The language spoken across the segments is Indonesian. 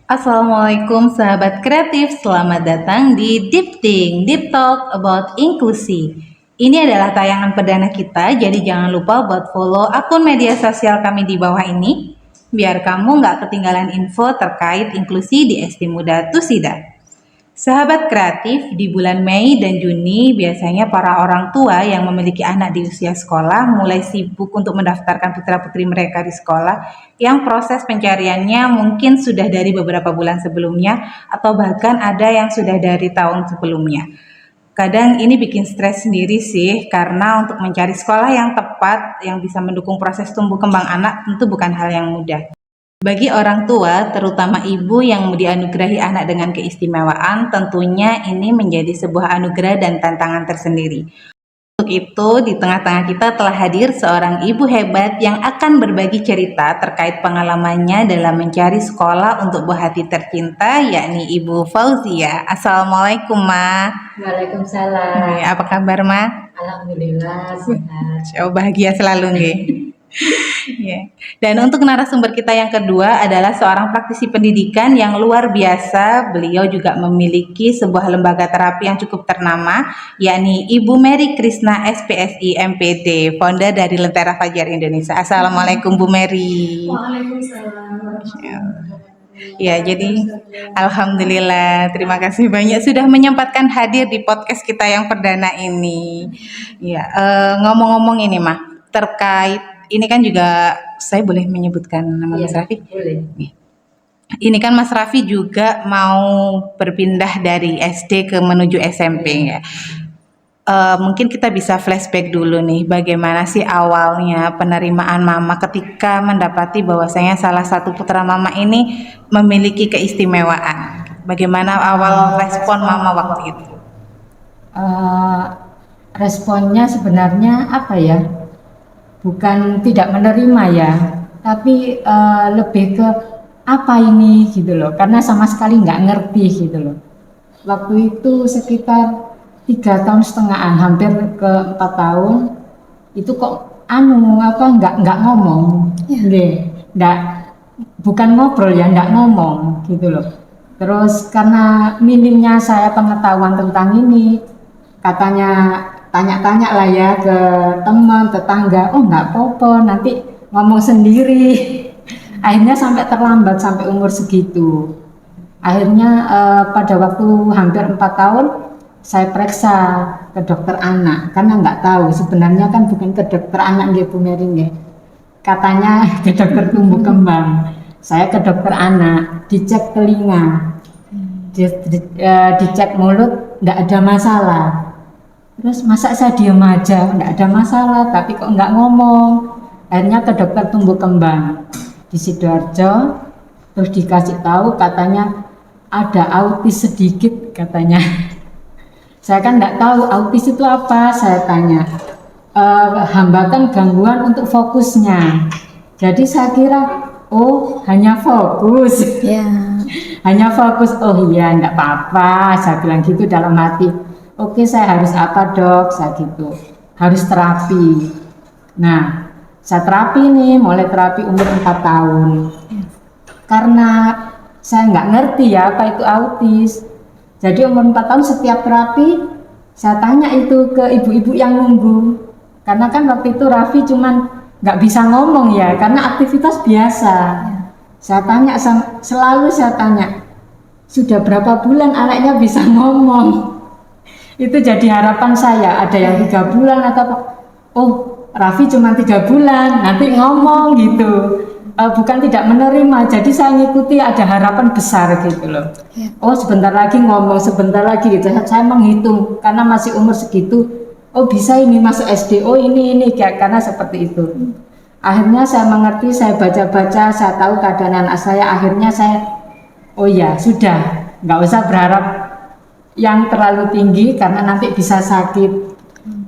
Assalamualaikum sahabat kreatif, selamat datang di Deep Think, Deep Talk about inklusi. Ini adalah tayangan perdana kita, jadi jangan lupa buat follow akun media sosial kami di bawah ini, biar kamu nggak ketinggalan info terkait inklusi di SD Muda Tusida. Sahabat kreatif, di bulan Mei dan Juni biasanya para orang tua yang memiliki anak di usia sekolah mulai sibuk untuk mendaftarkan putra-putri mereka di sekolah yang proses pencariannya mungkin sudah dari beberapa bulan sebelumnya atau bahkan ada yang sudah dari tahun sebelumnya. Kadang ini bikin stres sendiri sih karena untuk mencari sekolah yang tepat yang bisa mendukung proses tumbuh kembang anak tentu bukan hal yang mudah. Bagi orang tua, terutama ibu yang dianugerahi anak dengan keistimewaan, tentunya ini menjadi sebuah anugerah dan tantangan tersendiri. Untuk itu, di tengah-tengah kita telah hadir seorang ibu hebat yang akan berbagi cerita terkait pengalamannya dalam mencari sekolah untuk buah hati tercinta, yakni Ibu Fauzia. Assalamualaikum, Ma. Waalaikumsalam. Apa kabar, Ma? Alhamdulillah sehat. Oh, bahagia selalu nih. Yeah. Dan untuk narasumber kita yang kedua adalah seorang praktisi pendidikan yang luar biasa. Beliau juga memiliki sebuah lembaga terapi yang cukup ternama, yakni Ibu Mary Krishna SPSI MPD, founder dari Lentera Fajar Indonesia. Assalamualaikum Bu Mary. Waalaikumsalam. Ya, jadi alhamdulillah, terima kasih banyak sudah menyempatkan hadir di podcast kita yang perdana ini. Ya, ngomong-ngomong ini mah terkait ini kan juga saya boleh menyebutkan nama Mas Raffi? Boleh. Ini kan Mas Raffi juga mau berpindah dari SD ke menuju SMP ya. Mungkin kita bisa flashback dulu nih, bagaimana sih awalnya penerimaan Mama ketika mendapati bahwasanya salah satu putra Mama ini memiliki keistimewaan. Bagaimana awal respon Mama waktu itu? Responnya sebenarnya apa ya? Bukan tidak menerima ya, tapi lebih ke apa ini gitu loh, karena sama sekali nggak ngerti gitu loh. Waktu itu sekitar 3,5 tahunan, hampir ke 4 tahun, itu kok nggak ngomong, bukan ngobrol ya, nggak ngomong gitu loh. Terus karena minimnya saya pengetahuan tentang ini, katanya tanya-tanya lah ya ke teman, tetangga, oh nggak apa-apa, nanti ngomong sendiri. Akhirnya sampai terlambat, sampai umur segitu. Akhirnya pada waktu hampir 4 tahun, saya periksa ke dokter anak, karena nggak tahu, sebenarnya kan bukan ke dokter anak gitu Mary, katanya ke dokter tumbuh kembang. Saya ke dokter anak, dicek telinga, dicek mulut, nggak ada masalah. Terus masa saya diem aja, nggak ada masalah, tapi kok nggak ngomong. Akhirnya ke dokter tumbuh kembang di Sidoarjo, terus dikasih tahu katanya ada autis sedikit katanya. Saya kan nggak tahu autis itu apa, saya tanya. Hambatan gangguan untuk fokusnya. Jadi saya kira, oh hanya fokus. Hanya fokus, oh iya nggak apa-apa, saya bilang gitu dalam hati. Oke, saya harus apa dok? Saya gitu, harus terapi. Nah, saya terapi nih, mulai terapi umur 4 tahun. Karena saya nggak ngerti ya apa itu autis. Jadi umur 4 tahun setiap terapi, saya tanya itu ke ibu-ibu yang nunggu. Karena kan waktu itu Raffi cuman nggak bisa ngomong ya, karena aktivitas biasa. Saya tanya, selalu saya tanya, sudah berapa bulan anaknya bisa ngomong? Itu jadi harapan saya, ada yang 3 bulan atau oh Raffi cuma 3 bulan nanti ngomong gitu, bukan tidak menerima, jadi saya ngikuti, ada harapan besar gitu loh. Oh sebentar lagi ngomong, sebentar lagi gitu, saya menghitung karena masih umur segitu, oh bisa ini masuk SD, oh ini karena seperti itu. Akhirnya saya mengerti, saya baca-baca, saya tahu keadaan anak saya, akhirnya saya oh ya sudah, nggak usah berharap yang terlalu tinggi karena nanti bisa sakit.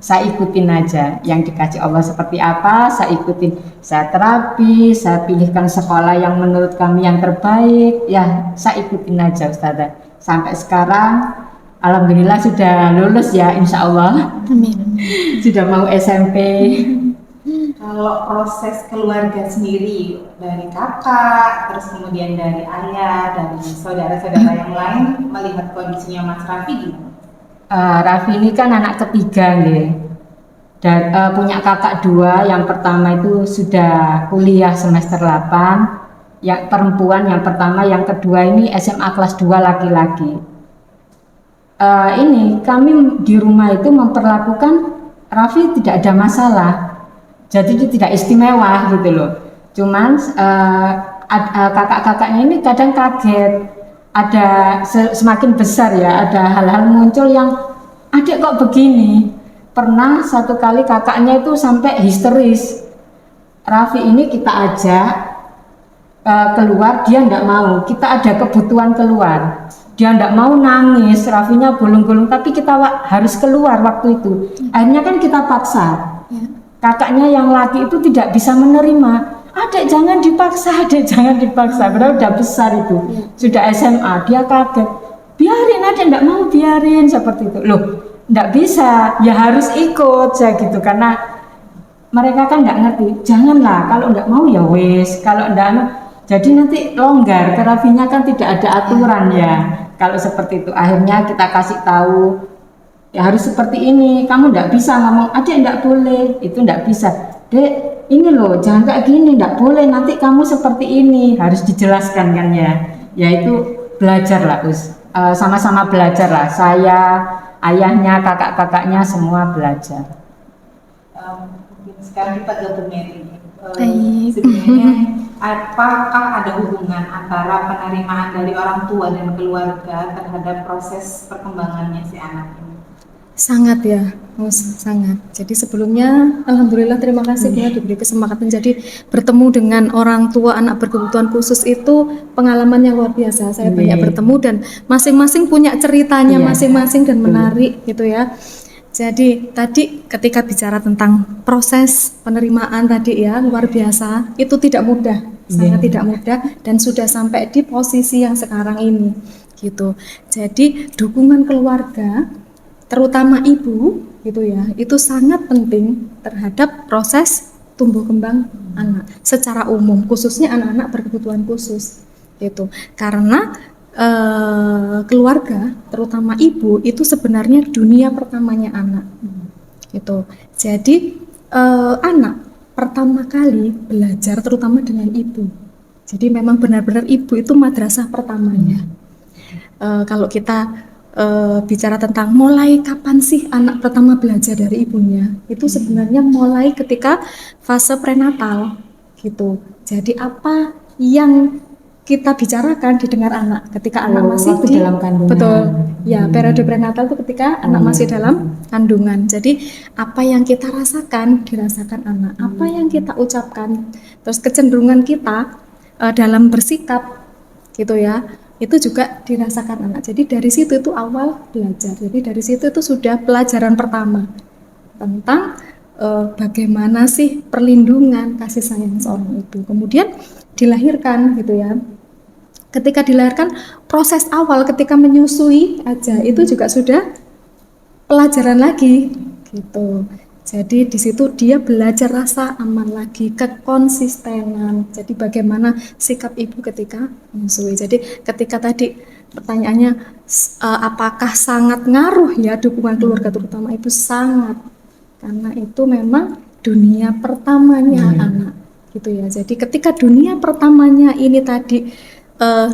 Saya ikutin aja yang dikasih Allah seperti apa, saya ikutin, saya terapi, saya pilihkan sekolah yang menurut kami yang terbaik, ya saya ikutin aja Ustazah. Sampai sekarang alhamdulillah sudah lulus ya, insya Allah. Amin. Sudah mau SMP. Kalau proses keluarga sendiri dari kakak, terus kemudian dari ayah, dari saudara-saudara yang lain melihat kondisinya Mas Raffi gimana? Raffi ini kan anak ketiga nggih. Dan punya kakak dua, yang pertama itu sudah kuliah semester 8, yang perempuan yang pertama, yang kedua ini SMA kelas 2 laki-laki. Ini kami di rumah itu memperlakukan Raffi tidak ada masalah, jadi itu tidak istimewa gitu loh. Cuman kakak-kakaknya ini kadang kaget, ada semakin besar ya, ada hal-hal muncul yang adik kok begini. Pernah satu kali kakaknya itu sampai histeris, Raffi ini kita ajak keluar, dia tidak mau. Kita ada kebutuhan keluar, dia tidak mau, nangis, Raffinya gulung-gulung, tapi kita harus keluar waktu itu. Akhirnya kan kita paksa. Kakaknya yang laki itu tidak bisa menerima. Adek jangan dipaksa, adek jangan dipaksa. Padahal udah besar itu, sudah SMA. Dia kaget. Biarin, adek tidak mau, biarin, seperti itu. Loh, tidak bisa, ya harus ikut saya gitu, karena mereka kan nggak ngerti. Janganlah, kalau nggak mau ya wes, kalau nggak jadi nanti longgar. Terapinya kan tidak ada aturan ya. Kalau seperti itu, akhirnya kita kasih tahu, ya harus seperti ini. Kamu nggak bisa ngomong, adek nggak boleh, itu nggak bisa. Dek, ini loh, jangan kayak gini, nggak boleh. Nanti kamu seperti ini, harus dijelaskan kan ya. Yaitu belajar lah, sama-sama belajar lah. Saya, ayahnya, kakak-kakaknya semua belajar. Sekarang kita ke Bu Mary. Baik. Sebenarnya apakah ada hubungan antara penerimaan dari orang tua dan keluarga terhadap proses perkembangannya si anak ini? Sangat ya, sangat. Jadi sebelumnya alhamdulillah terima kasih ya diberi kesempatan jadi bertemu dengan orang tua anak berkebutuhan khusus itu pengalaman yang luar biasa. Saya banyak bertemu dan masing-masing punya ceritanya masing-masing dan menarik gitu ya. Jadi tadi ketika bicara tentang proses penerimaan tadi ya luar biasa, itu tidak mudah, sangat tidak mudah dan sudah sampai di posisi yang sekarang ini gitu. Jadi dukungan keluarga terutama ibu gitu ya, itu sangat penting terhadap proses tumbuh kembang anak secara umum, khususnya anak-anak berkebutuhan khusus gitu. Karena keluarga terutama ibu itu sebenarnya dunia pertamanya anak gitu. Jadi anak pertama kali belajar terutama dengan ibu. Jadi memang benar-benar ibu itu madrasah pertamanya. Kalau kita bicara tentang mulai kapan sih anak pertama belajar dari ibunya, itu sebenarnya mulai ketika fase prenatal gitu. Jadi apa yang kita bicarakan didengar anak ketika anak masih di dalam kandungan. Betul ya, periode prenatal itu ketika anak masih dalam kandungan. Jadi apa yang kita rasakan dirasakan anak, apa yang kita ucapkan, terus kecenderungan kita dalam bersikap gitu ya, itu juga dirasakan anak. Jadi dari situ itu awal belajar. Jadi dari situ itu sudah pelajaran pertama tentang bagaimana sih perlindungan kasih sayang seorang ibu. Kemudian dilahirkan gitu ya. Ketika dilahirkan proses awal ketika menyusui aja itu juga sudah pelajaran lagi gitu. Jadi di situ dia belajar rasa aman lagi, kekonsistenan. Jadi bagaimana sikap ibu ketika menyusui. Jadi ketika tadi pertanyaannya apakah sangat ngaruh ya dukungan keluarga terutama ibu, sangat. Karena itu memang dunia pertamanya anak gitu ya. Jadi ketika dunia pertamanya ini tadi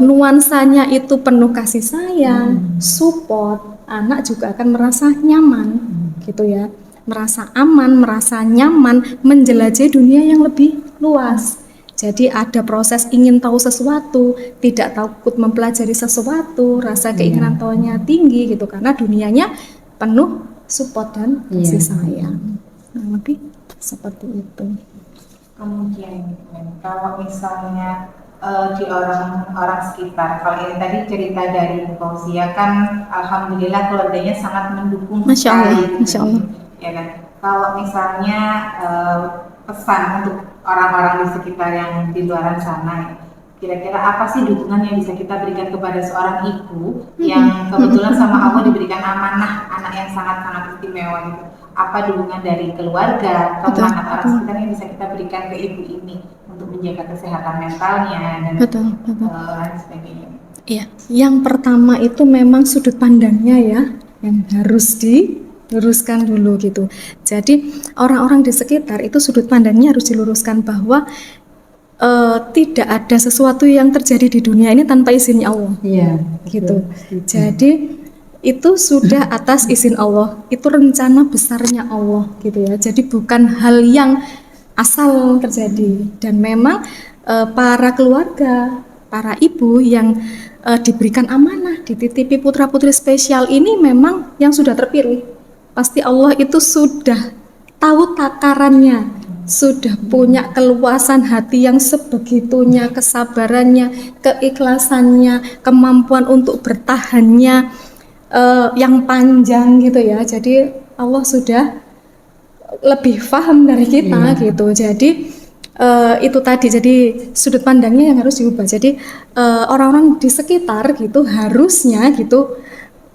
nuansanya itu penuh kasih sayang, support, anak juga akan merasa nyaman gitu ya. Merasa aman, merasa nyaman, menjelajahi dunia yang lebih luas. Jadi ada proses ingin tahu sesuatu, tidak takut mempelajari sesuatu, rasa keinginan tahunya tinggi gitu karena dunianya penuh support dan kasih sayang. Nah, lebih seperti itu. Kemudian kalau misalnya di orang-orang sekitar, kalau ini tadi cerita dari Fausia kan alhamdulillah keluarganya sangat mendukung Masya Allah, sekali, Masya Allah. Ya kan. Kalau misalnya pesan untuk orang-orang di sekitar yang di luar sana, kira-kira apa sih dukungan yang bisa kita berikan kepada seorang ibu yang kebetulan sama Allah diberikan amanah anak yang sangat-sangat istimewa gitu? apa dukungan dari keluarga, Betul, teman atau orang betul. sekitar yang bisa kita berikan ke ibu ini untuk menjaga kesehatan mentalnya dan Betul, betul. lain sebagainya. Iya, yang pertama itu memang sudut pandangnya ya, yang harus diluruskan dulu gitu. Jadi orang-orang di sekitar itu sudut pandangnya harus diluruskan bahwa tidak ada sesuatu yang terjadi di dunia ini tanpa izinnya Allah. Iya, Gitu. betul. Jadi itu sudah atas izin Allah, itu rencana besarnya Allah gitu ya. Jadi bukan hal yang asal terjadi dan memang para keluarga, para ibu yang diberikan amanah, dititipi putra-putri spesial ini memang yang sudah terpilih. Pasti Allah itu sudah tahu takarannya, sudah punya keluasan hati yang sebegitunya, kesabarannya, keikhlasannya, kemampuan untuk bertahannya yang panjang gitu ya. Jadi Allah sudah lebih paham dari kita gitu. Jadi itu tadi, jadi sudut pandangnya yang harus diubah. Jadi orang-orang di sekitar gitu harusnya gitu,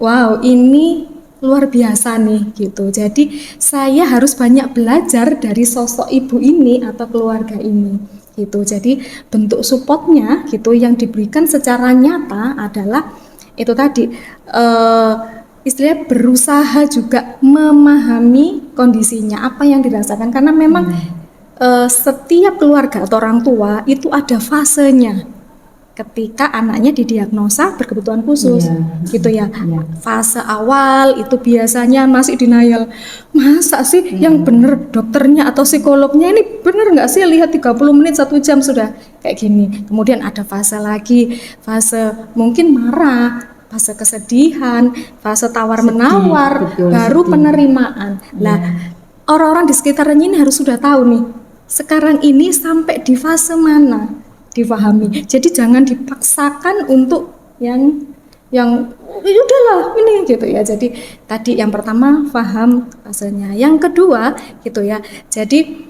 wow ini luar biasa nih gitu. Jadi saya harus banyak belajar dari sosok ibu ini atau keluarga ini gitu. Jadi bentuk supportnya gitu yang diberikan secara nyata adalah itu tadi istilahnya berusaha juga memahami kondisinya apa yang dirasakan, karena memang setiap keluarga atau orang tua itu ada fasenya ketika anaknya didiagnosa berkebutuhan khusus gitu ya. Fase awal itu biasanya masih denial, masa sih yang bener dokternya atau psikolognya ini bener nggak sih lihat 30 menit 1 jam sudah kayak gini. Kemudian ada fase lagi, fase mungkin marah, fase kesedihan, fase tawar menawar, baru penerimaan. Nah orang-orang di sekitarnya ini harus sudah tahu nih sekarang ini sampai di fase mana, difahami. Jadi jangan dipaksakan untuk yang udahlah ini gitu ya. Jadi tadi yang pertama paham fasenya, yang kedua gitu ya. Jadi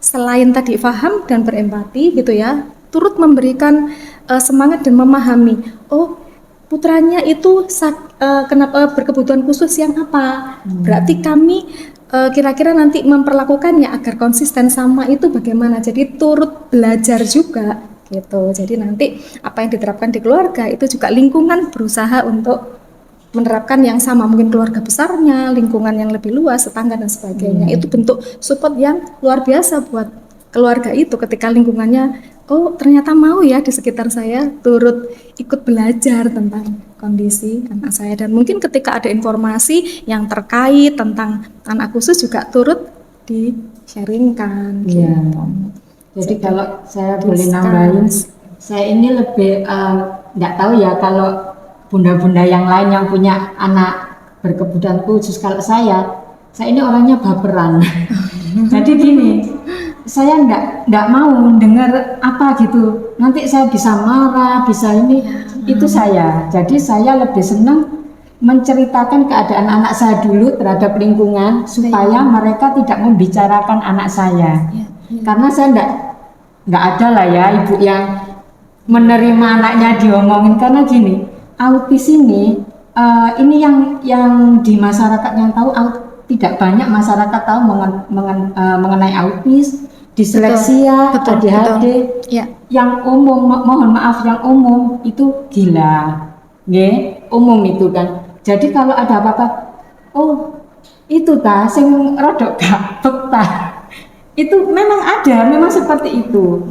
selain tadi paham dan berempati gitu ya, turut memberikan semangat dan memahami. Oh putranya itu kenapa berkebutuhan khusus yang apa? Berarti kami kira-kira nanti memperlakukannya agar konsisten sama itu bagaimana. Jadi turut belajar juga gitu. Jadi nanti apa yang diterapkan di keluarga itu juga lingkungan berusaha untuk menerapkan yang sama, mungkin keluarga besarnya, lingkungan yang lebih luas, tetangga dan sebagainya. Itu bentuk support yang luar biasa buat keluarga itu ketika lingkungannya oh ternyata mau ya di sekitar saya turut ikut belajar tentang kondisi anak saya, dan mungkin ketika ada informasi yang terkait tentang anak khusus juga turut di-sharingkan gitu. Jadi kalau saya boleh nambahin, saya ini lebih nggak tahu ya kalau bunda-bunda yang lain yang punya anak berkebutuhan khusus. Kalau saya ini orangnya baperan. Jadi gini, saya nggak mau dengar apa gitu, nanti saya bisa marah, bisa ini, itu saya. Jadi saya lebih senang menceritakan keadaan anak saya dulu terhadap lingkungan supaya mereka tidak membicarakan anak saya. Karena saya nggak ada lah ya ibu yang menerima anaknya diomongin, karena gini, autis ini yang di masyarakat yang tahu, tidak banyak masyarakat tahu mengenai autis, disleksia, ADHD. Yang umum, mohon maaf, yang umum itu gila, umum itu kan. Jadi kalau ada apa-apa, oh itu ta, sing rodok gapek ta, itu memang ada, memang seperti itu.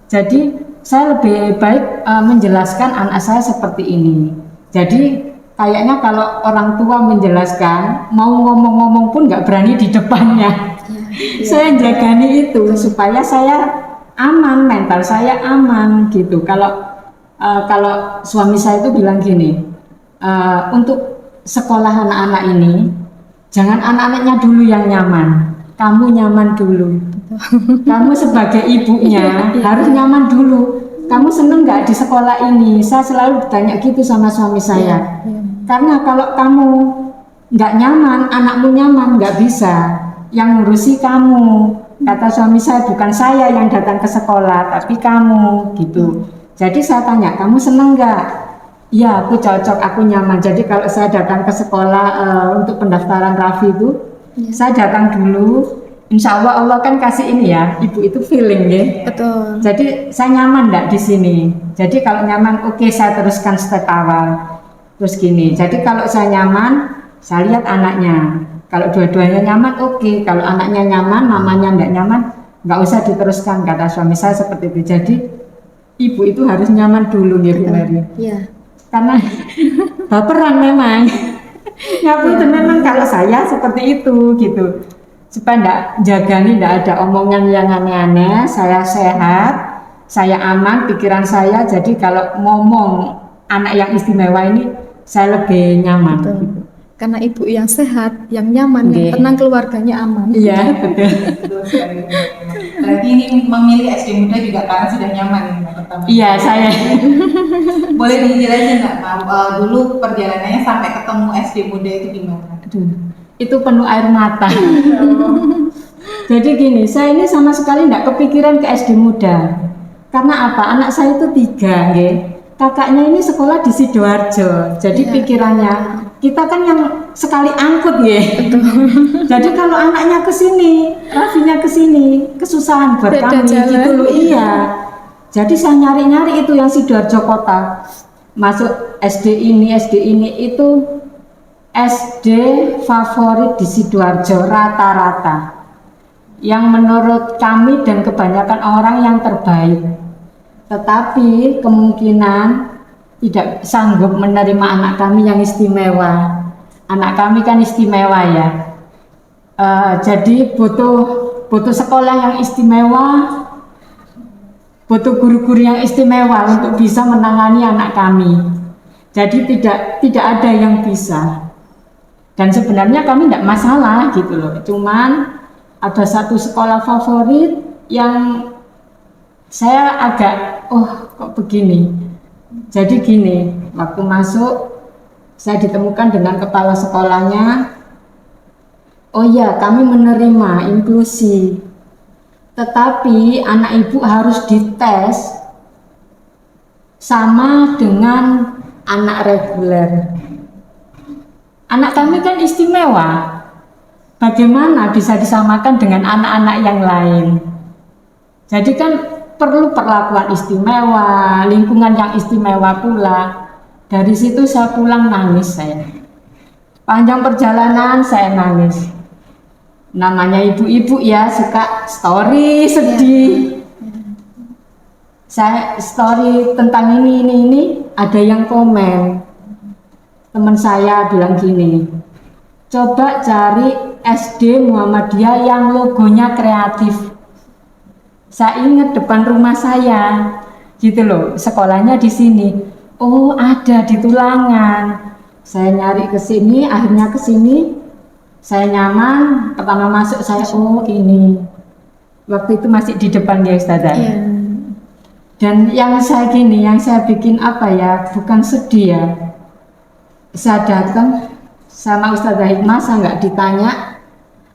Jadi saya lebih baik menjelaskan anak saya seperti ini. Jadi kayaknya kalau orang tua menjelaskan, mau ngomong-ngomong pun nggak berani di depannya. Saya jagani itu supaya saya aman, mental saya aman gitu. Kalau suami saya itu bilang gini, untuk sekolah anak-anak ini, jangan anak-anaknya dulu yang nyaman, kamu nyaman dulu. Kamu sebagai ibunya harus nyaman dulu. Kamu seneng nggak di sekolah ini? Saya selalu bertanya gitu sama suami saya. Karena kalau kamu nggak nyaman, anakmu nyaman, nggak bisa. Yang ngurusi kamu. Kata suami saya, bukan saya yang datang ke sekolah, tapi kamu gitu. Jadi saya tanya, kamu seneng nggak? Iya, aku cocok, aku nyaman. Jadi kalau saya datang ke sekolah untuk pendaftaran Raffi itu, Iya. saya datang dulu. Insya Allah Allah kan kasih ini ya, ibu itu feeling ya. Betul. Jadi saya nyaman enggak di sini. Jadi kalau nyaman, oke, saya teruskan step awal. Terus gini. Jadi kalau saya nyaman, saya lihat anaknya. Kalau dua-duanya nyaman, oke. Kalau anaknya nyaman, mamanya enggak nyaman, nggak usah diteruskan, kata suami saya seperti itu. Jadi ibu itu harus nyaman dulu ya Bu Mary. Iya. Karena baperan memang. Ngapunten memang kalau saya seperti itu gitu. Supaya enggak jagani, enggak ada omongan yang aneh-aneh, saya sehat, saya aman, pikiran saya. Jadi kalau ngomong anak yang istimewa ini, saya lebih nyaman. Betul. Gitu. Karena ibu yang sehat, yang nyaman, Nggih. yang tenang, keluarganya aman. Iya, betul. Betul sekali. Berarti ini memilih SD muda juga karena sudah nyaman ini Mbak, pertama. Iya, saya. Boleh dijelasin nggak Mbak, dulu perjalanannya sampai ketemu SD muda itu gimana? Aduh, itu penuh air mata. Jadi gini, saya ini sama sekali tidak kepikiran ke SD muda. Karena apa? Anak saya itu 3, nggih. Kakaknya ini sekolah di Sidoarjo. Jadi Iya. pikirannya kita kan yang sekali angkut nggih. Jadi kalau anaknya ke sini, Raffinya ke sini, kesusahan buat Beda kami jalan. gitu loh. Iya. Jadi saya nyari-nyari itu yang Sidoarjo kota. Masuk SD ini itu SD favorit di Sidoarjo rata-rata. Yang menurut kami dan kebanyakan orang yang terbaik. Tetapi kemungkinan tidak sanggup menerima anak kami yang istimewa. Anak kami kan istimewa ya. Jadi butuh sekolah yang istimewa, butuh guru-guru yang istimewa untuk bisa menangani anak kami. Jadi tidak ada yang bisa. Dan sebenarnya kami tidak masalah gitu loh. Cuman ada satu sekolah favorit yang saya agak kok begini. Jadi gini, waktu masuk saya ditemukan dengan kepala sekolahnya. Oh iya, kami menerima inklusi. Tetapi anak ibu harus dites sama dengan anak reguler. Anak kami kan istimewa. Bagaimana bisa disamakan dengan anak-anak yang lain? Jadi kan perlu perlakuan istimewa, lingkungan yang istimewa pula. Dari situ saya pulang nangis saya. Panjang perjalanan saya nangis. Namanya ibu-ibu ya, suka story sedih. Saya story tentang ini, ada yang komen. Teman saya bilang gini, coba cari SD Muhammadiyah yang logonya kreatif. Saya ingat depan rumah saya, gitu loh, sekolahnya di sini. Oh, ada di Tulangan. Saya nyari ke sini, akhirnya ke sini. Saya nyaman, pertama masuk saya, oh ini. Waktu itu masih di depan ya Ustazah. Iya. Dan yang saya gini, yang saya bikin apa ya, bukan sedih ya. Saya datang sama Ustazah Hikmah, saya nggak ditanya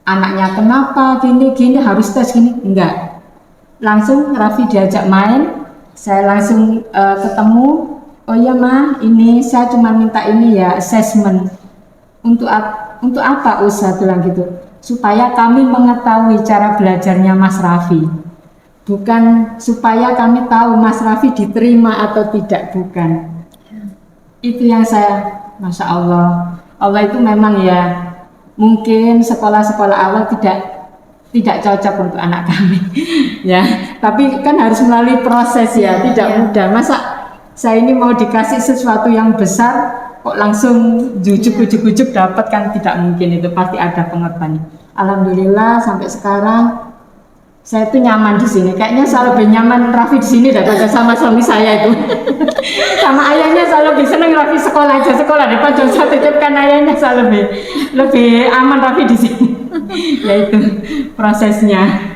anaknya kenapa gini harus tes gini, enggak. Langsung Raffi diajak main, saya langsung ketemu. Oh iya Ma, ini saya cuma minta ini ya, assessment. Untuk apa Ustaz bilang gitu? Supaya kami mengetahui cara belajarnya Mas Raffi. Bukan supaya kami tahu Mas Raffi diterima atau tidak, bukan. Itu yang saya, Masya Allah. Allah itu memang ya, mungkin sekolah-sekolah awal tidak cocok untuk anak kami. Ya, tapi kan harus melalui proses ya, tidak mudah. Masa saya ini mau dikasih sesuatu yang besar kok langsung jujuk dapat, kan tidak mungkin, itu pasti ada pengorbanan. Alhamdulillah sampai sekarang saya tuh nyaman di sini. Kayaknya saya lebih nyaman Raffi di sini daripada sama suami saya itu. Sama ayahnya saya lebih senang Raffi sekolah daripada saya titipkan ayahnya, saya lebih aman Raffi di sini. Yaitu prosesnya.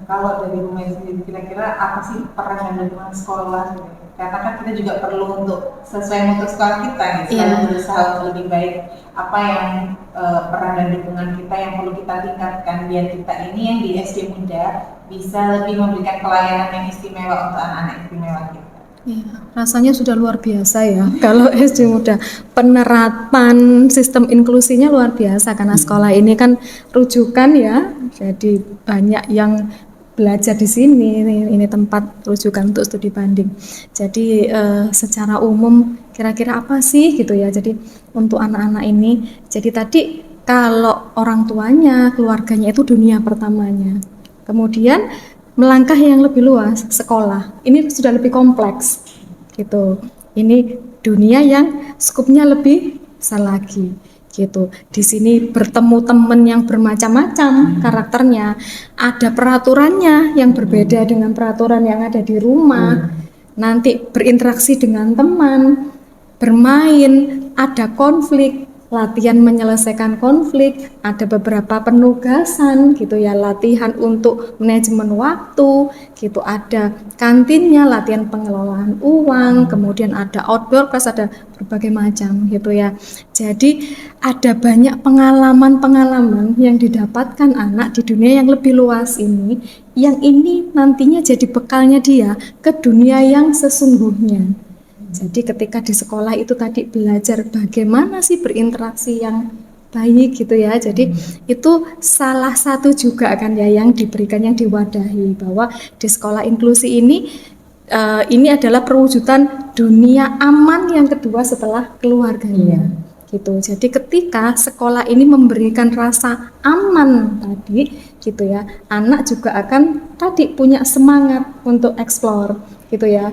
Kalau dari rumah sendiri, kira-kira apa sih peran dan dukungan sekolah? Karena kan kita juga perlu untuk sesuai mutu sekolah kita nih, selalu berusaha untuk lebih baik. Apa yang peran dan dukungan kita yang perlu kita tingkatkan biar kita ini yang di SD muda bisa lebih memberikan pelayanan yang istimewa untuk anak-anak istimewa kita. Ya, rasanya sudah luar biasa ya kalau SD muda. Penerapan sistem inklusinya luar biasa karena sekolah ini kan rujukan ya. Jadi banyak yang belajar di sini. Ini tempat rujukan untuk studi banding. Jadi secara umum kira-kira apa sih gitu ya. Jadi untuk anak-anak ini, jadi tadi kalau orang tuanya, keluarganya itu dunia pertamanya. Kemudian melangkah yang lebih luas, sekolah. Ini sudah lebih kompleks gitu. Ini dunia yang skupnya lebih besar lagi gitu. Di sini bertemu teman yang bermacam-macam karakternya. Ada peraturannya yang berbeda dengan peraturan yang ada di rumah. Nanti berinteraksi dengan teman, bermain, ada konflik, latihan menyelesaikan konflik, ada beberapa penugasan gitu ya, latihan untuk manajemen waktu gitu, ada kantinnya, latihan pengelolaan uang, kemudian ada outdoor class, ada berbagai macam gitu ya. Jadi ada banyak pengalaman-pengalaman yang didapatkan anak di dunia yang lebih luas ini, yang ini nantinya jadi bekalnya dia ke dunia yang sesungguhnya. Jadi ketika di sekolah itu tadi belajar bagaimana sih berinteraksi yang baik gitu ya. Jadi itu salah satu juga kan ya yang diberikan, yang diwadahi bahwa di sekolah inklusi ini adalah perwujudan dunia aman yang kedua setelah keluarganya. Gitu. Jadi ketika sekolah ini memberikan rasa aman tadi gitu ya, anak juga akan tadi punya semangat untuk eksplor gitu ya.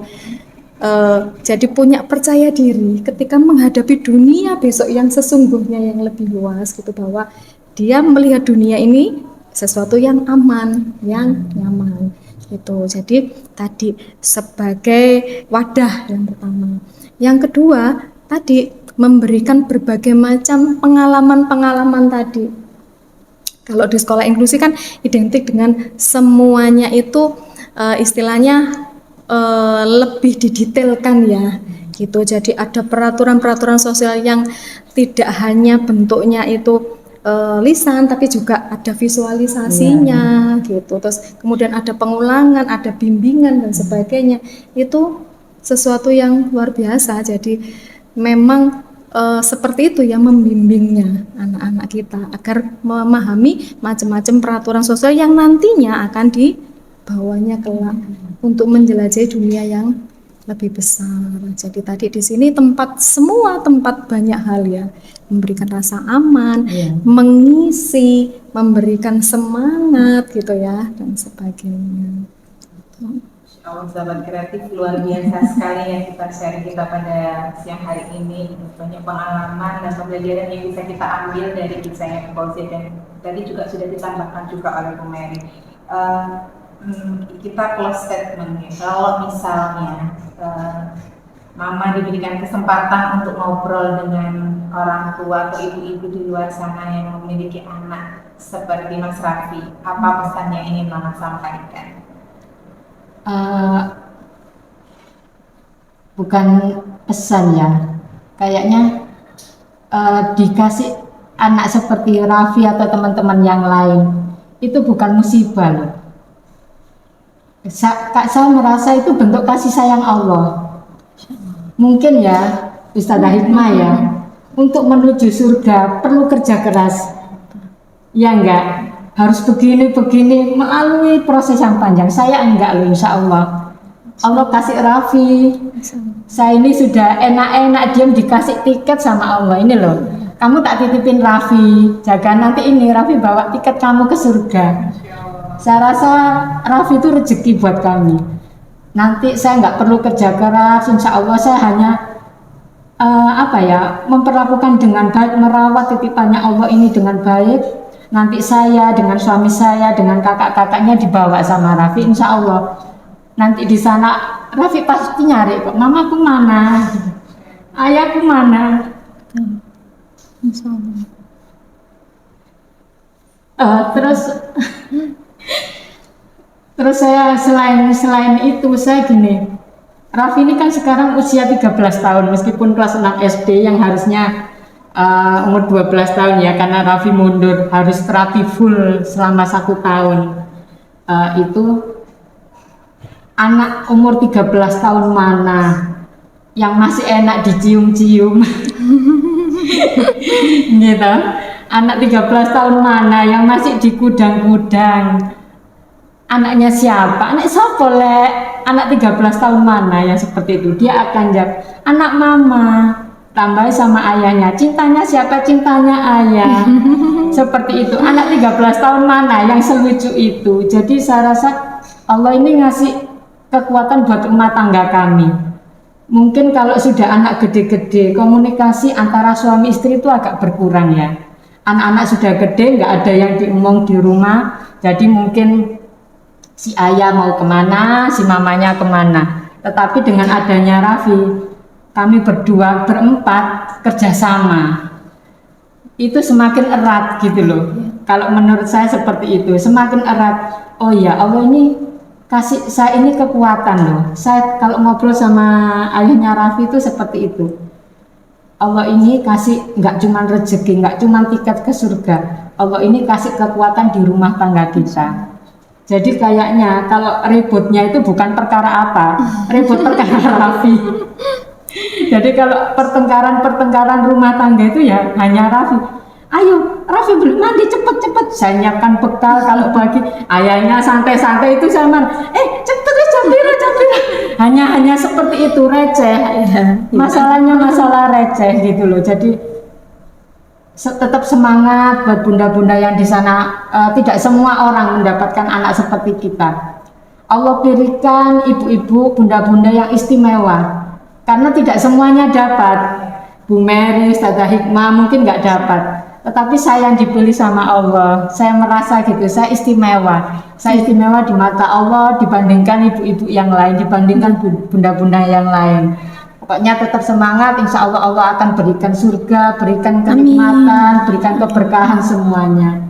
Jadi punya percaya diri ketika menghadapi dunia besok yang sesungguhnya yang lebih luas gitu, bahwa dia melihat dunia ini sesuatu yang aman, yang nyaman gitu. Jadi tadi sebagai wadah yang pertama. Yang kedua tadi memberikan berbagai macam pengalaman-pengalaman tadi. Kalau di sekolah inklusi kan identik dengan semuanya itu istilahnya lebih didetailkan ya gitu. Jadi ada peraturan-peraturan sosial yang tidak hanya bentuknya itu lisan, tapi juga ada visualisasinya gitu. Terus kemudian ada pengulangan, ada bimbingan dan sebagainya. Itu sesuatu yang luar biasa. Jadi memang seperti itu yang membimbingnya anak-anak kita agar memahami macam-macam peraturan sosial yang nantinya akan dibawanya kelak untuk menjelajahi dunia yang lebih besar. Jadi tadi di sini semua tempat banyak hal ya, memberikan rasa aman, mengisi, memberikan semangat gitu ya dan sebagainya. Allah, sahabat kreatif, luar biasa sekali yang kita share kita pada siang hari ini. Banyak pengalaman dan pembelajaran yang bisa kita ambil dari kisahnya Fauzi, dan tadi juga sudah ditambahkan juga oleh Bu Mary. Kita close statement ya. Kalau misalnya Mama diberikan kesempatan untuk ngobrol dengan orang tua atau ibu-ibu di luar sana yang memiliki anak seperti Mas Raffi, apa pesan yang ingin Mama sampaikan? Bukan pesan ya, kayaknya dikasih anak seperti Raffi atau teman-teman yang lain itu bukan musibah loh. Saya merasa itu bentuk kasih sayang Allah. Mungkin ya Ustazah Hikmah ya, untuk menuju surga perlu kerja keras ya, enggak harus begini melalui proses yang panjang. Saya enggak loh, insya Allah. Allah kasih Raffi, saya ini sudah enak-enak diam dikasih tiket sama Allah. Ini loh, kamu tak titipin Raffi, jaga nanti ini Raffi bawa tiket kamu ke surga. Saya rasa Raffi itu rezeki buat kami. Nanti saya nggak perlu kerja keras, insya Allah saya hanya memperlakukan dengan baik, merawat titipannya Allah ini dengan baik. Nanti saya dengan suami saya, dengan kakak-kakaknya dibawa sama Raffi, insya Allah. Nanti di sana Raffi pasti nyari kok, mamaku mana, ayahku mana. Insya Allah. Terus saya selain itu saya gini, Raffi ini kan sekarang usia 13 tahun meskipun kelas 6 SD yang harusnya umur 12 tahun ya, karena Raffi mundur harus terapi full selama 1 tahun. Itu anak umur 13 tahun mana yang masih enak dicium-cium gitu. Anak 13 tahun mana yang masih dikudang-kudang. Anaknya siapa? Anak siapa lek? Anak 13 tahun mana yang seperti itu? Dia akan jawab, anak mama. Tambah sama ayahnya, cintanya siapa? Cintanya ayah. Seperti itu. Anak 13 tahun mana yang selucu itu? Jadi saya rasa Allah ini ngasih kekuatan buat rumah tangga kami. Mungkin kalau sudah anak gede-gede, komunikasi antara suami istri itu agak berkurang ya. Anak-anak sudah gede, nggak ada yang diomong di rumah. Jadi mungkin si ayah mau kemana, si mamanya kemana. Tetapi dengan adanya Raffi, kami berdua berempat kerjasama. Itu semakin erat gitu loh. Kalau menurut saya seperti itu, semakin erat. Oh ya, Allah ini kasih saya ini kekuatan loh. Saya kalau ngobrol sama ayahnya Raffi itu seperti itu. Allah ini kasih nggak cuma rezeki, nggak cuma tiket ke surga. Allah ini kasih kekuatan di rumah tangga kita. Jadi kayaknya kalau ributnya itu bukan perkara apa, ribut perkara Raffi. Jadi kalau pertengkaran rumah tangga itu ya hanya Raffi. Ayo, Raffi belum mandi, cepet. Saya nyiapkan bekal kalau pagi. Ayahnya santai-santai itu sama. Cepet Jambira. Hanya seperti itu, receh. Masalahnya masalah receh gitu loh. Jadi tetap semangat buat bunda-bunda yang di sana. Tidak semua orang mendapatkan anak seperti kita. Allah berikan ibu-ibu, bunda-bunda yang istimewa. Karena tidak semuanya dapat. Bu Mary, Ustazah Hikmah mungkin nggak dapat. Tetapi saya yang dipilih sama Allah. Saya merasa gitu, saya istimewa. Saya istimewa di mata Allah dibandingkan ibu-ibu yang lain, dibandingkan bunda-bunda yang lain. Pokoknya tetap semangat, insya Allah Allah akan berikan surga, berikan kenikmatan, berikan keberkahan semuanya.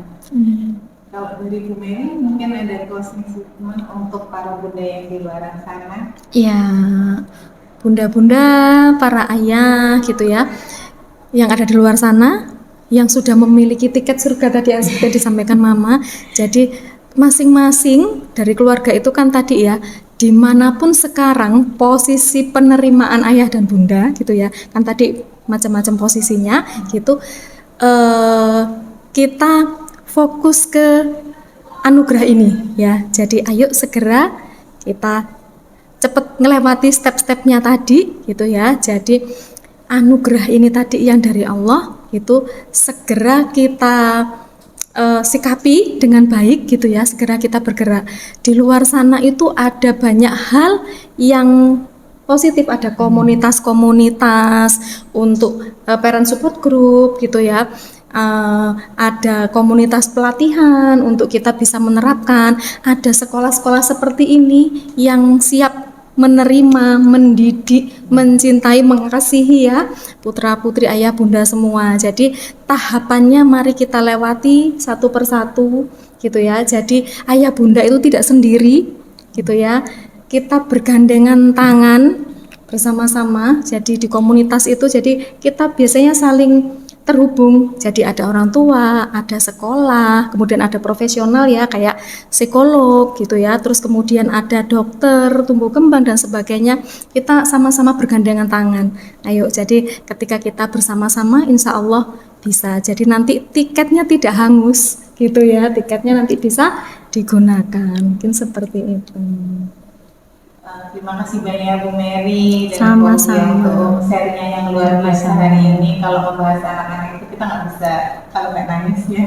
Kalau dari Bu Mary mungkin ada closing statement untuk para bunda yang di luar sana. Ya, bunda-bunda, para ayah gitu ya, yang ada di luar sana, yang sudah memiliki tiket surga tadi yang sudah disampaikan Mama. Jadi masing-masing dari keluarga itu kan tadi ya, dimanapun sekarang posisi penerimaan ayah dan bunda gitu ya, kan tadi macam-macam posisinya gitu. Kita fokus ke anugerah ini ya. Jadi ayo segera kita cepat ngelewati step-stepnya tadi gitu ya. Jadi anugerah ini tadi yang dari Allah itu segera kita sikapi dengan baik gitu ya, segera kita bergerak. Di luar sana itu ada banyak hal yang positif, ada komunitas-komunitas untuk parent support group gitu ya. Ada komunitas pelatihan untuk kita bisa menerapkan, ada sekolah-sekolah seperti ini yang siap menerima, mendidik, mencintai, mengasihi ya putra-putri ayah bunda semua. Jadi tahapannya mari kita lewati satu persatu gitu ya. Jadi ayah bunda itu tidak sendiri gitu ya. Kita bergandengan tangan bersama-sama. Jadi di komunitas itu jadi kita biasanya saling terhubung. Jadi ada orang tua, ada sekolah, kemudian ada profesional ya kayak psikolog gitu ya, terus kemudian ada dokter tumbuh kembang dan sebagainya. Kita sama-sama bergandengan tangan. Ayo, jadi ketika kita bersama-sama insya Allah bisa. Jadi nanti tiketnya tidak hangus gitu ya, tiketnya nanti bisa digunakan. Mungkin seperti itu. Terima kasih banyak Bu Mary dan Sama-sama untuk share-nya yang luar biasa hari ini. Kalau membahas anak-anak itu kita nggak bisa kalau nggak nangis ya.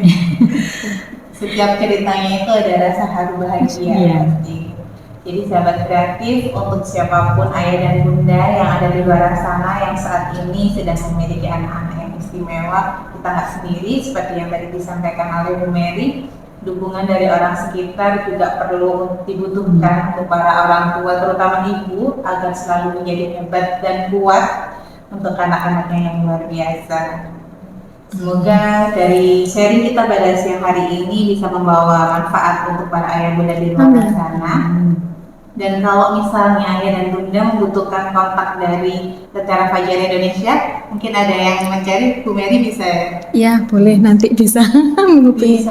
Setiap ceritanya itu ada rasa haru bahagia pasti. Jadi sahabat kreatif, untuk siapapun ayah dan bunda yang ada di luar sana yang saat ini sedang memiliki anak-anak yang istimewa, kita nggak sendiri seperti yang tadi disampaikan oleh Bu Mary. Dukungan dari orang sekitar juga perlu dibutuhkan untuk para orang tua, terutama ibu, agar selalu menjadi hebat dan kuat untuk anak-anaknya yang luar biasa. Semoga dari sharing kita pada siang hari ini bisa membawa manfaat untuk para ayah bunda di luar sana. Dan kalau misalnya ayah dan bunda membutuhkan kontak dari Lentera Fajar Indonesia, mungkin ada yang mencari, Bu Mary bisa ya boleh nanti bisa menghubungi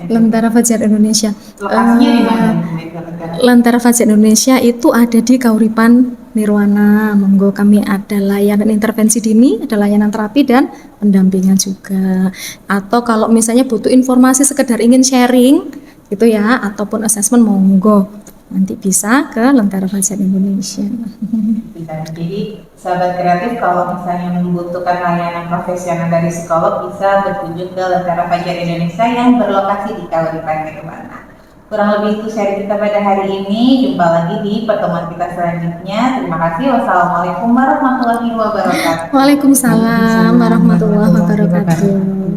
Lentera Fajar Indonesia. Lokasinya di mana? juga Lentera? Lentera Fajar Indonesia itu ada di Kauripan Nirwana. Monggo, kami ada layanan intervensi dini, ada layanan terapi dan pendampingan juga. Atau kalau misalnya butuh informasi sekedar ingin sharing gitu ya, ataupun assessment, monggo nanti bisa ke Lentera Fajar Indonesia. Bisa. Jadi sahabat kreatif kalau misalnya membutuhkan layanan profesional dari psikolog bisa berkunjung ke Lentera Fajar Indonesia yang berlokasi di Kauripan Nirwana. Kurang lebih itu share kita pada hari ini. Jumpa lagi di pertemuan kita selanjutnya. Terima kasih. Wassalamualaikum warahmatullahi wabarakatuh. Waalaikumsalam warahmatullahi wabarakatuh.